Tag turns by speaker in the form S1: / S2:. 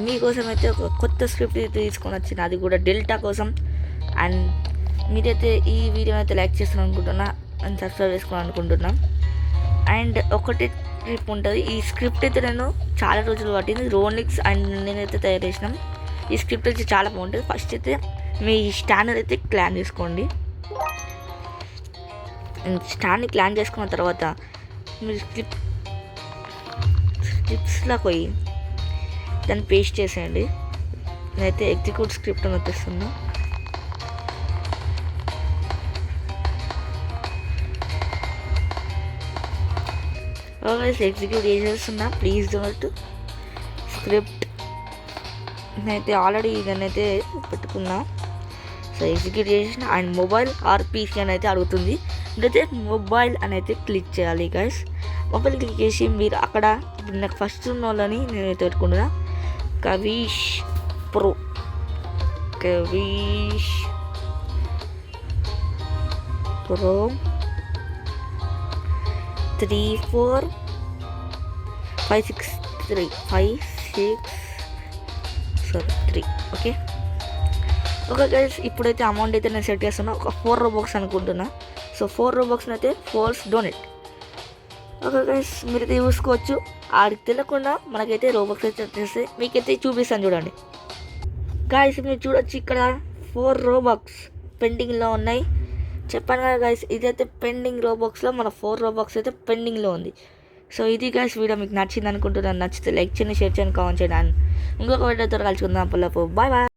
S1: మీకోసం అయితే ఒక కొత్త స్క్రిప్ట్ అయితే తీసుకొని వచ్చిన, అది కూడా డెల్టా కోసం. అండ్ మీరైతే ఈ వీడియో అయితే లైక్ చేస్తాను అనుకుంటున్నా అండ్ సబ్స్క్రైబ్ చేసుకోవాలని అనుకుంటున్నాం. అండ్ ఒకటి ట్రిప్ ఉంటుంది. ఈ స్క్రిప్ట్ అయితే నేను చాలా రోజులు పట్టింది. రోనిక్స్ అండ్ నేనైతే తయారు చేసినాం. ఈ స్క్రిప్ట్ అయితే చాలా బాగుంటుంది. ఫస్ట్ అయితే మీ స్టాండర్ అయితే క్లాన్ చేసుకోండి. స్టాండ్ని క్లాన్ చేసుకున్న తర్వాత మీరు స్క్రిప్ట్స్లోకి పోయి దాన్ని పేస్ట్ చేసేయండి. నేనైతే ఎగ్జిక్యూట్ స్క్రిప్ట్ అని వచ్చేస్తున్నా. ఎగ్జిక్యూట్ చేసేస్తున్నా. Please don't script. నేనైతే ఆల్రెడీ దాన్నైతే పెట్టుకున్నా. సో ఎగ్జిక్యూట్ చేసిన. అండ్ మొబైల్ ఆర్ పీసీ అని అయితే అడుగుతుంది. ఇదైతే మొబైల్ అని అయితే క్లిక్ చేయాలి గైస్. మొబైల్ క్లిక్ చేసి మీరు అక్కడ ఇప్పుడు నాకు ఫస్ట్ ఉన్న వాళ్ళని నేనైతే పెట్టుకుంటున్నా. కవీష్ ప్రో 3 ఓకే గైస్. ఇప్పుడైతే అమౌంట్ అయితే నేను సెట్ చేస్తున్నా. ఒక 4 రోబాక్స్ అనుకుంటున్నా. సో 4 రోబాక్స్ని అయితే ఫోర్స్ డొనేట్. ఓకే గైస్, మీరైతే చూసుకోవచ్చు. ఆడికి తెలియకుండా మనకైతే రోబాక్స్ అయితే వచ్చేస్తే మీకైతే చూపిస్తాను చూడండి గైస్. మీరు చూడొచ్చు ఇక్కడ 4 రోబాక్స్ పెండింగ్లో ఉన్నాయి. చెప్పాను కదా గైస్, ఇదైతే పెండింగ్ రోబాక్స్లో మన 4 రోబాక్స్ అయితే పెండింగ్లో ఉంది. సో ఇది గైస్ వీడియో మీకు నచ్చింది అనుకుంటున్నాను. నచ్చితే లైక్ చేయండి, షేర్ చేయండి, కామెంట్ చేయండి. అండ్ ఇంకొక వీడియోతో కలుసుకుందాం. Bye bye.